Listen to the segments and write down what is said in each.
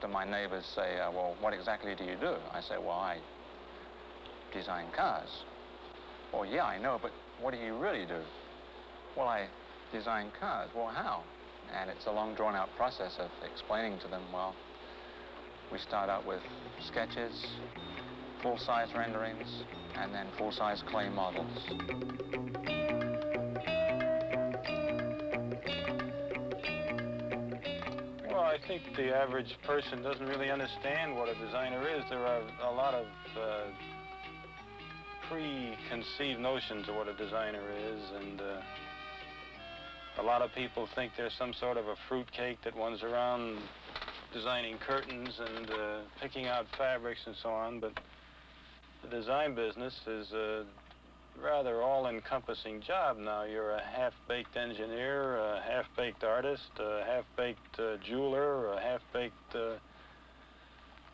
of my neighbors say, well, what exactly do you do? I say, well, I design cars. Well, yeah, I know, but what do you really do? Well, I design cars. Well, how? And it's a long, drawn-out process of explaining to them, well, we start out with sketches, full-size renderings, and then full-size clay models. Well, I think the average person doesn't really understand what a designer is. There are a lot of preconceived notions of what a designer is, and a lot of people think there's some sort of a fruitcake that runs around designing curtains and picking out fabrics and so on, but the design business is a rather all-encompassing job now. You're a half-baked engineer, a half-baked artist, a half-baked jeweler, a half-baked...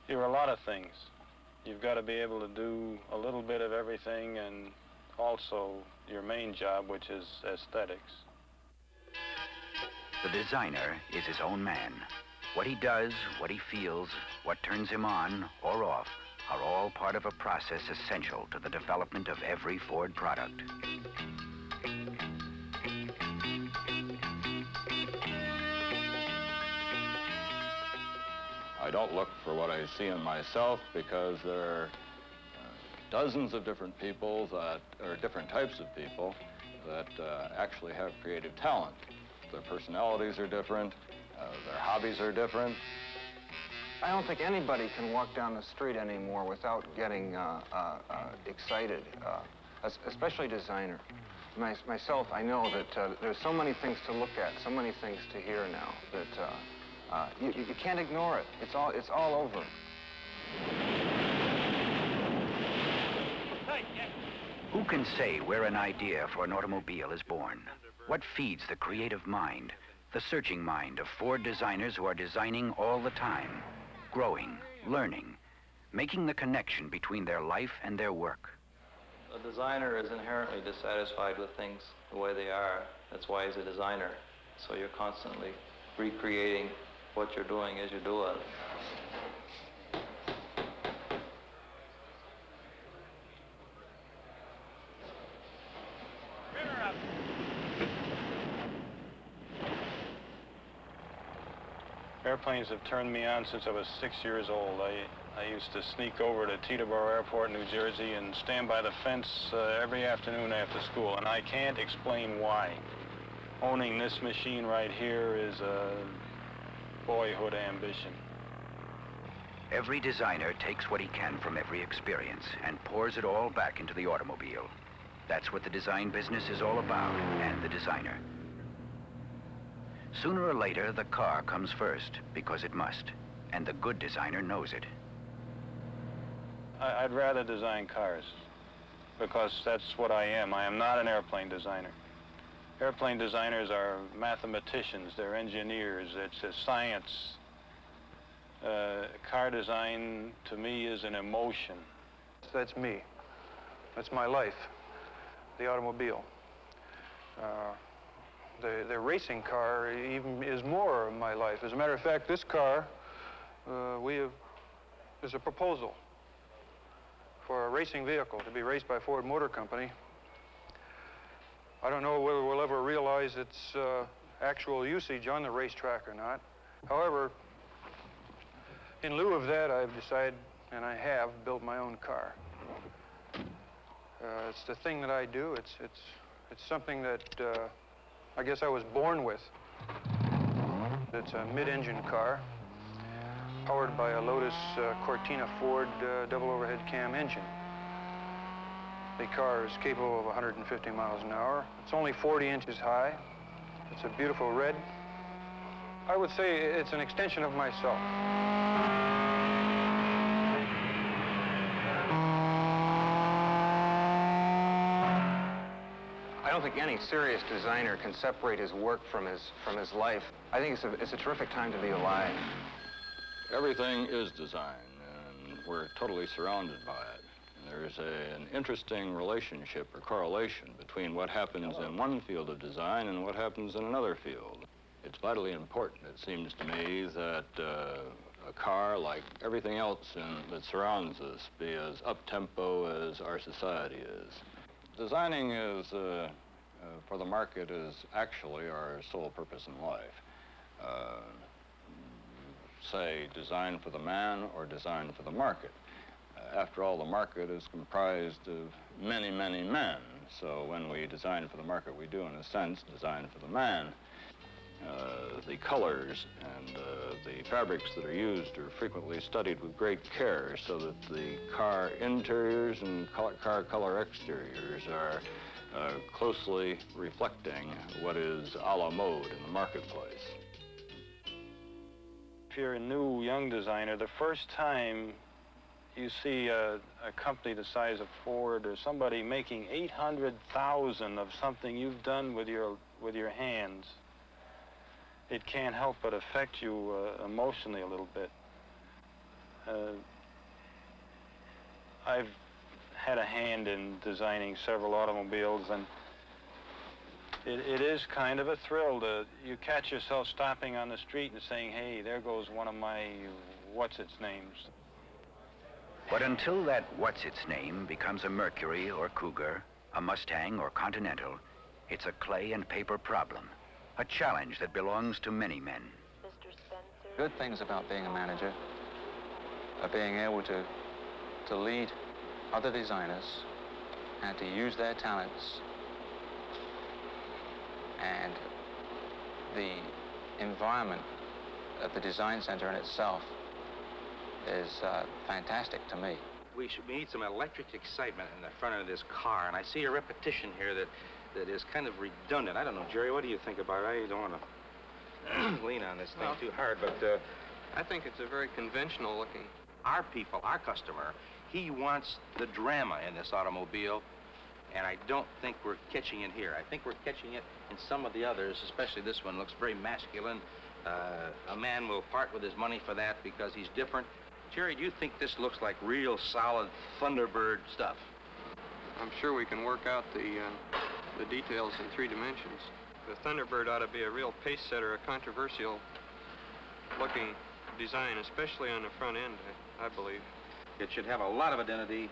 you're a lot of things. You've got to be able to do a little bit of everything, and also your main job, which is aesthetics. The designer is his own man. What he does, what he feels, what turns him on or off are all part of a process essential to the development of every Ford product. I don't look for what I see in myself because there are dozens of different people that, or different types of people that actually have creative talent. Their personalities are different, their hobbies are different. I don't think anybody can walk down the street anymore without getting excited, especially designer. Myself, I know that there's so many things to look at, so many things to hear now that you can't ignore it. It's all over. Who can say where an idea for an automobile is born? What feeds the creative mind, the searching mind of Ford designers who are designing all the time, growing, learning, making the connection between their life and their work? A designer is inherently dissatisfied with things the way they are. That's why he's a designer. So you're constantly recreating what you're doing as you do it. Airplanes have turned me on since I was 6 years old. I used to sneak over to Teterboro Airport, New Jersey, and stand by the fence every afternoon after school, and I can't explain why. Owning this machine right here is a boyhood ambition. Every designer takes what he can from every experience and pours it all back into the automobile. That's what the design business is all about, and the designer. Sooner or later, the car comes first, because it must, and the good designer knows it. I'd rather design cars, because that's what I am. I am not an airplane designer. Airplane designers are mathematicians, they're engineers, it's a science. Car design, to me, is an emotion. That's me. That's my life, the automobile. The racing car even is more of my life. As a matter of fact, this car is a proposal for a racing vehicle to be raced by Ford Motor Company. I don't know whether we'll ever realize its actual usage on the racetrack or not. However, in lieu of that, I've decided, and I have, built my own car. It's the thing that I do. It's something that I guess I was born with. It's a mid-engine car, powered by a Lotus Cortina Ford double overhead cam engine. The car is capable of 150 miles an hour. It's only 40 inches high. It's a beautiful red. I would say it's an extension of myself. I don't think any serious designer can separate his work from his life. I think it's a terrific time to be alive. Everything is design, and we're totally surrounded by it. There's an interesting relationship or correlation between what happens in one field of design and what happens in another field. It's vitally important, it seems to me, that a car, like everything else that surrounds us, be as up-tempo as our society is. Designing is, for the market, is actually our sole purpose in life. Say, design for the man or design for the market. After all, the market is comprised of many, many men. So when we design for the market, we do, in a sense, design for the man. The colors and the fabrics that are used are frequently studied with great care so that the car interiors and car color exteriors are closely reflecting what is a la mode in the marketplace. If you're a new young designer, the first time you see a company the size of Ford or somebody making 800,000 of something you've done with your hands, it can't help but affect you emotionally a little bit. I've had a hand in designing several automobiles, and it is kind of a thrill to, you catch yourself stopping on the street and saying, hey, there goes one of my what's-its-names. But until that what's-its-name becomes a Mercury or Cougar, a Mustang or Continental, it's a clay and paper problem, a challenge that belongs to many men. Mr. Spencer. Good things about being a manager are being able to lead other designers and to use their talents, and the environment of the design center in itself is fantastic to me. We need some electric excitement in the front of this car, and I see a repetition here that is kind of redundant. I don't know, Jerry, what do you think about it? I don't want to lean on this thing too hard, but I think it's a very conventional looking. our people, our customer, he wants the drama in this automobile, and I don't think we're catching it here. I think we're catching it in some of the others, especially this one looks very masculine. A man will part with his money for that because he's different. Jerry, do you think this looks like real solid Thunderbird stuff? I'm sure we can work out the details in 3 dimensions. The Thunderbird ought to be a real pace setter, a controversial looking design, especially on the front end, I believe. It should have a lot of identity,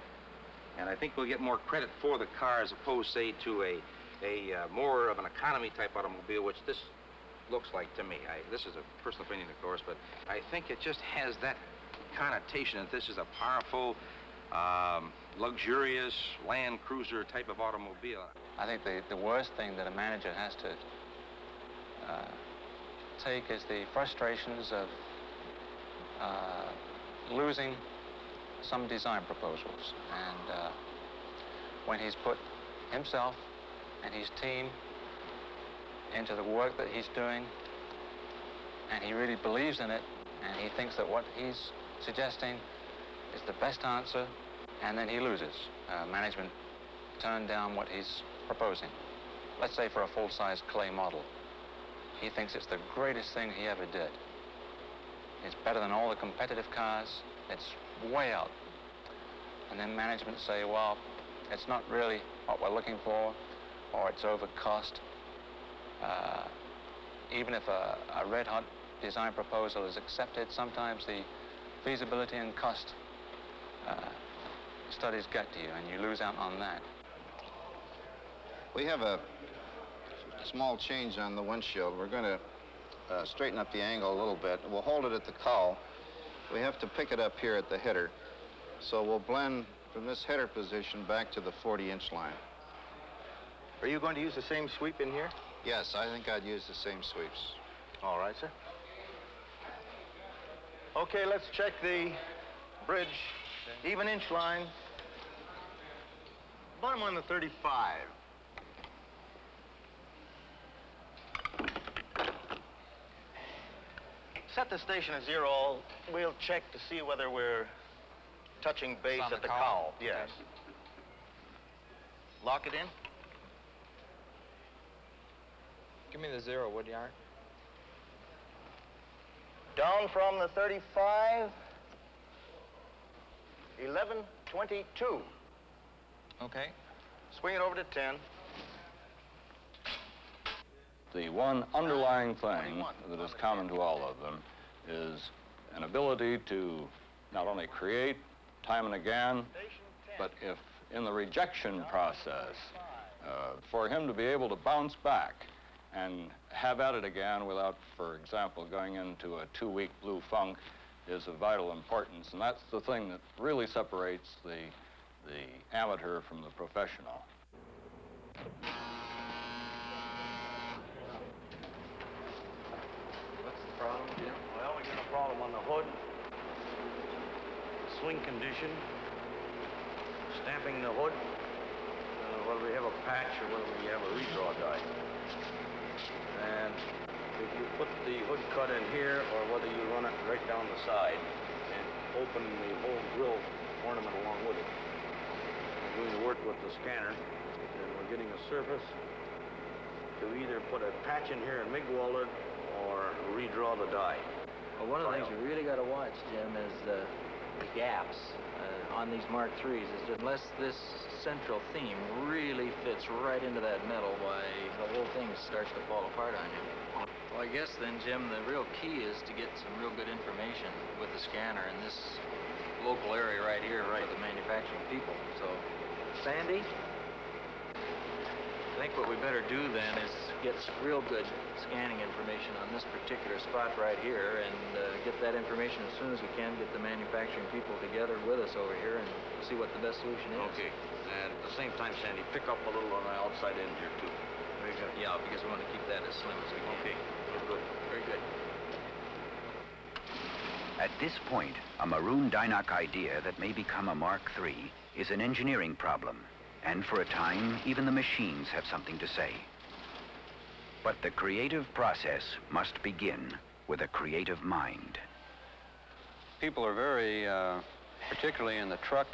and I think we'll get more credit for the car as opposed, say, to a more of an economy type automobile, which this looks like to me. This is a personal opinion, of course, but I think it just has that connotation that this is a powerful, luxurious Land Cruiser type of automobile. I think the worst thing that a manager has to take is the frustrations of losing some design proposals. And when he's put himself and his team into the work that he's doing, and he really believes in it, and he thinks that what he's suggesting is the best answer, and then he loses. Management turned down what he's proposing. Let's say for a full-size clay model. He thinks it's the greatest thing he ever did. It's better than all the competitive cars. It's way out. And then management say, well, it's not really what we're looking for, or it's over cost. Even if a red-hot design proposal is accepted, sometimes the feasibility and cost studies get to you, and you lose out on that. We have a small change on the windshield. We're going to straighten up the angle a little bit. We'll hold it at the cowl. We have to pick it up here at the header. So we'll blend from this header position back to the 40-inch line. Are you going to use the same sweep in here? Yes, I think I'd use the same sweeps. All right, sir. Okay, let's check the bridge. Even inch line. Bottom on the 35. Set the station at 0. We'll check to see whether we're touching base at the cowl. Yes. Okay. Lock it in. Give me the 0, would you, Art? Down from the 35. 11:22. Okay. Swing it over to 10. The one underlying thing that is common to all of them is an ability to not only create time and again, but if in the rejection process, for him to be able to bounce back and have at it again without, for example, going into a 2-week blue funk is of vital importance. And that's the thing that really separates the amateur from the professional. What's the problem, Jim? Well, we got a problem on the hood. Swing condition. Stamping the hood. Whether we have a patch or whether we have a redraw die. And if you put the hood cut in here or whether you run it right down the side and open the whole grill ornament along with it. We're doing the work with the scanner and we're getting a surface to either put a patch in here and MIG weld it or redraw the die. Well, one of the things you really got to watch, Jim, is the gaps on these Mark IIIs. Is that unless this central theme really fits right into that metal, why the whole thing starts to fall apart on you. Well, I guess then, Jim, the real key is to get some real good information with the scanner in this local area right here, right, the manufacturing people. So, Sandy, I think what we better do then is get some real good scanning information on this particular spot right here and get that information as soon as we can, get the manufacturing people together with us over here and see what the best solution is. Okay. And at the same time, Sandy, pick up a little on the outside end here, too. Very good. Yeah, because we want to keep that as slim as we can. Okay. Good. Very good. At this point, a maroon Dynock idea that may become a Mark III is an engineering problem. And for a time, even the machines have something to say. But the creative process must begin with a creative mind. People are very, particularly in the truck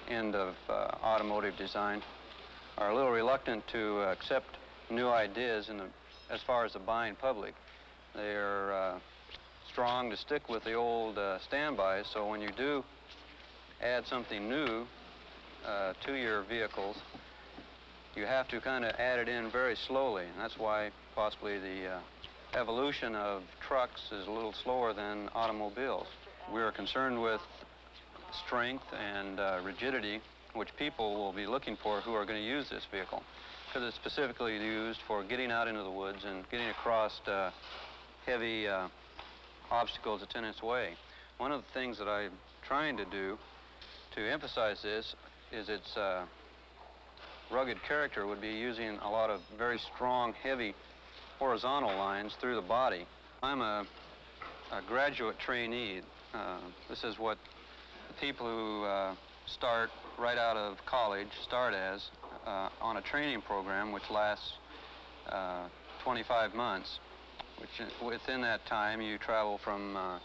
end of automotive design, are a little reluctant to accept new ideas as far as the buying public. They're strong to stick with the old standbys, so when you do add something new to your vehicles, you have to kind of add it in very slowly. And that's why possibly the evolution of trucks is a little slower than automobiles. We're concerned with strength and rigidity, which people will be looking for who are going to use this vehicle, because it's specifically used for getting out into the woods and getting across heavy obstacles that's in its way. One of the things that I'm trying to do to emphasize this is its rugged character would be using a lot of very strong, heavy horizontal lines through the body. I'm a graduate trainee. This is what the people who start right out of college start as on a training program which lasts 25 months, which within that time you travel from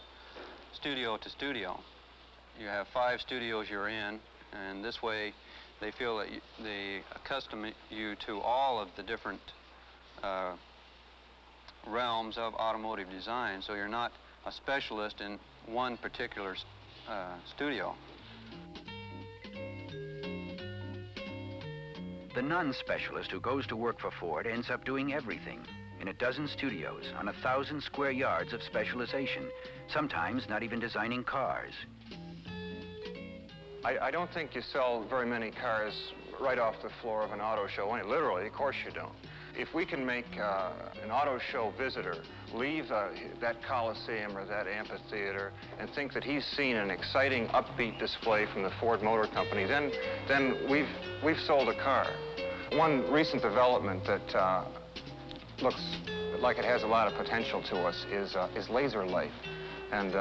studio to studio. You have 5 studios you're in, and this way they feel that they accustom you to all of the different realms of automotive design, so you're not a specialist in one particular studio. The non-specialist who goes to work for Ford ends up doing everything in a dozen studios on 1,000 square yards of specialization, sometimes not even designing cars. I don't think you sell very many cars right off the floor of an auto show. I mean, literally, of course you don't. If we can make an auto show visitor leave that Coliseum or that amphitheater and think that he's seen an exciting, upbeat display from the Ford Motor Company, then we've sold a car. One recent development that looks like it has a lot of potential to us is laser light. And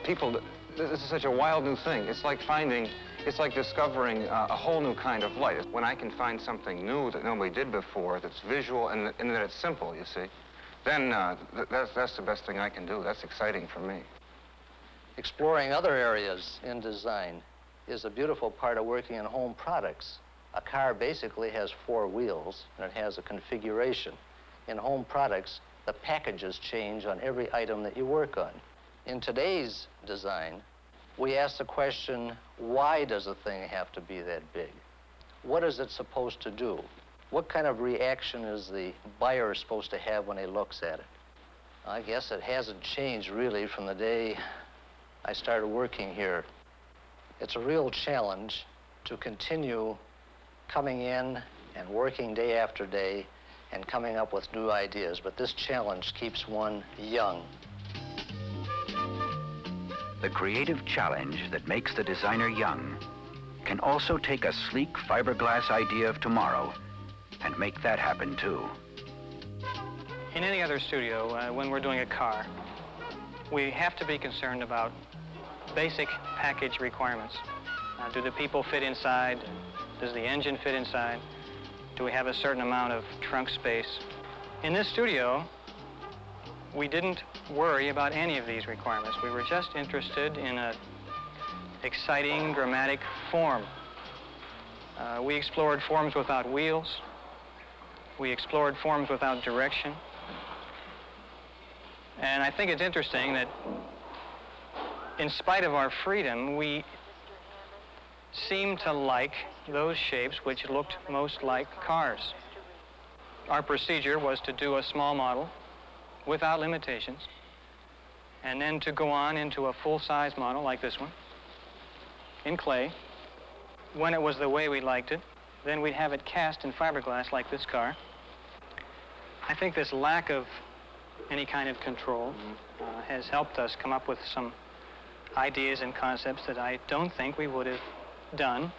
people, this is such a wild new thing. It's like discovering a whole new kind of light. When I can find something new that nobody did before, that's visual and that it's simple, you see, then that's the best thing I can do. That's exciting for me. Exploring other areas in design is a beautiful part of working in home products. A car basically has 4 wheels, and it has a configuration. In home products, the packages change on every item that you work on. In today's design, we ask the question, why does a thing have to be that big? What is it supposed to do? What kind of reaction is the buyer supposed to have when he looks at it? I guess it hasn't changed really from the day I started working here. It's a real challenge to continue coming in and working day after day and coming up with new ideas, but this challenge keeps one young. The creative challenge that makes the designer young can also take a sleek fiberglass idea of tomorrow and make that happen too. In any other studio, when we're doing a car, we have to be concerned about basic package requirements. Do the people fit inside? Does the engine fit inside? Do we have a certain amount of trunk space? In this studio, we didn't worry about any of these requirements. We were just interested in an exciting, dramatic form. We explored forms without wheels. We explored forms without direction. And I think it's interesting that in spite of our freedom, we seemed to like those shapes which looked most like cars. Our procedure was to do a small model without limitations, and then to go on into a full-size model like this one, in clay. When it was the way we liked it, then we'd have it cast in fiberglass like this car. I think this lack of any kind of control has helped us come up with some ideas and concepts that I don't think we would have done.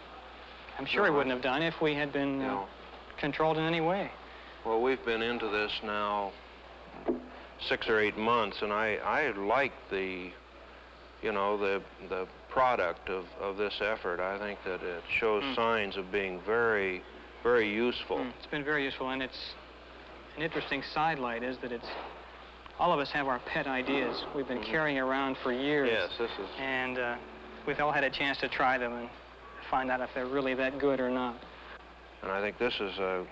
I'm sure we wouldn't have done if we had been controlled in any way. Well, we've been into this now 6 or 8 months, and I like the, you know, the product of this effort. I think that it shows signs of being very, very useful. It's been very useful, and it's an interesting sidelight is that it's all of us have our pet ideas we've been carrying around for years. Yes, this is. And we've all had a chance to try them and find out if they're really that good or not. And I think this is a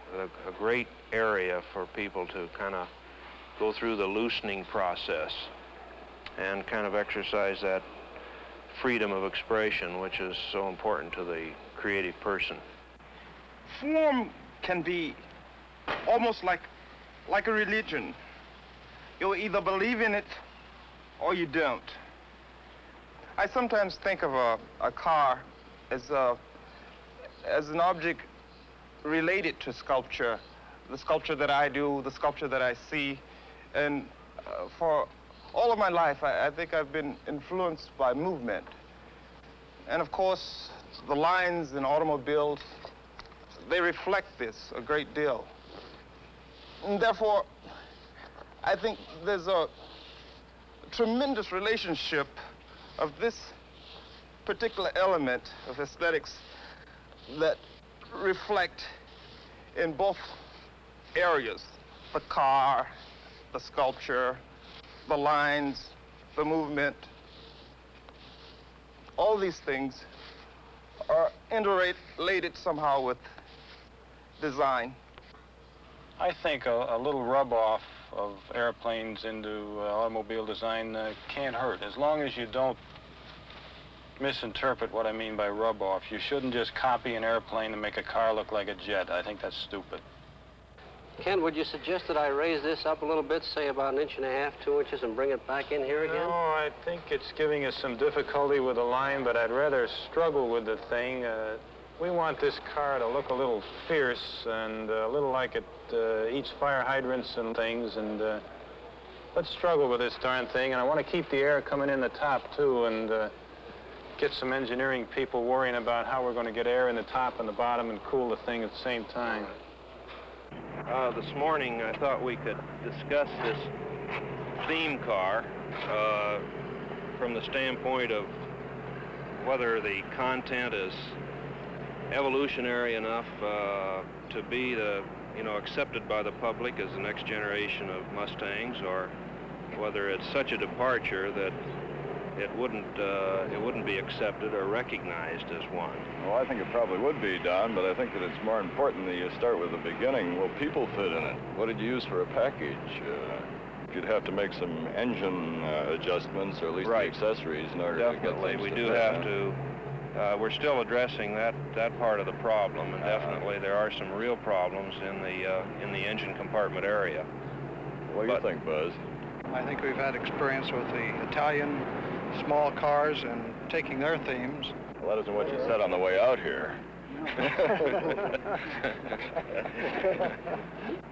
great area for people to kind of go through the loosening process and kind of exercise that freedom of expression, which is so important to the creative person. Form can be almost like a religion. You'll either believe in it or you don't. I sometimes think of a car as an object related to sculpture, the sculpture that I do, the sculpture that I see. And for all of my life, I think I've been influenced by movement. And of course, the lines in automobiles, they reflect this a great deal. And therefore, I think there's a tremendous relationship of this particular element of aesthetics that reflect in both areas, the car, the sculpture, the lines, the movement. All these things are interrelated somehow with design. I think a little rub-off of airplanes into automobile design can't hurt, as long as you don't misinterpret what I mean by rub-off. You shouldn't just copy an airplane and make a car look like a jet. I think that's stupid. Ken, would you suggest that I raise this up a little bit, say about 1.5 inches, 2 inches, and bring it back in here again? No, I think it's giving us some difficulty with the line, but I'd rather struggle with the thing. We want this car to look a little fierce and a little like it eats fire hydrants and things, and let's struggle with this darn thing. And I want to keep the air coming in the top, too, and get some engineering people worrying about how we're going to get air in the top and the bottom and cool the thing at the same time. This morning, I thought we could discuss this theme car from the standpoint of whether the content is evolutionary enough to be accepted by the public as the next generation of Mustangs, or whether it's such a departure that it wouldn't be accepted or recognized as one. Well, I think it probably would be, Don, but I think that it's more important that you start with the beginning. Will people fit in it? What did you use for a package? You'd have to make some engine adjustments, or at least the accessories, in order to get things we to do fit, have to. We're still addressing that part of the problem, and definitely there are some real problems in the engine compartment area. What do you think, Buzz? I think we've had experience with the Italian small cars and taking their themes. Well, that isn't what you said on the way out here.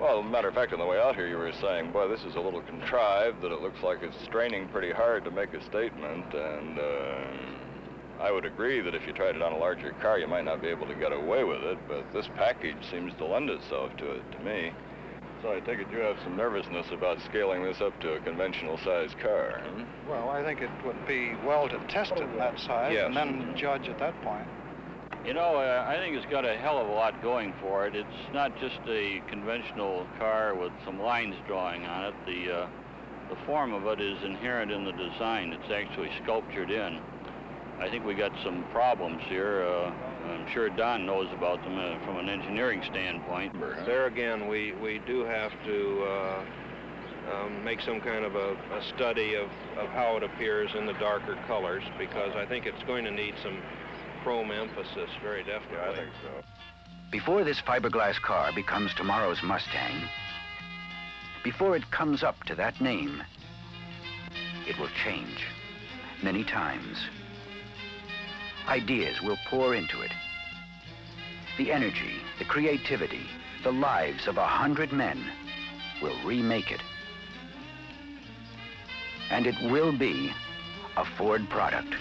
Well, as a matter of fact, on the way out here, you were saying, boy, this is a little contrived, that it looks like it's straining pretty hard to make a statement, and I would agree that if you tried it on a larger car, you might not be able to get away with it, but this package seems to lend itself to it, to me. So I take it you have some nervousness about scaling this up to a conventional-sized car, huh? Well, I think it would be well to test it in that size Yes. and then judge at that point. You know, I think it's got a hell of a lot going for it. It's not just a conventional car with some lines drawing on it. The form of it is inherent in the design. It's actually sculptured in. I think we got some problems here. I'm sure Don knows about them from an engineering standpoint. There again, we do have to make some kind of a study of how it appears in the darker colors, because I think it's going to need some chrome emphasis, very definitely. Yeah, I think so. Before this fiberglass car becomes tomorrow's Mustang, before it comes up to that name, it will change many times. Ideas will pour into it. The energy, the creativity, the lives of 100 men will remake it. And it will be a Ford product.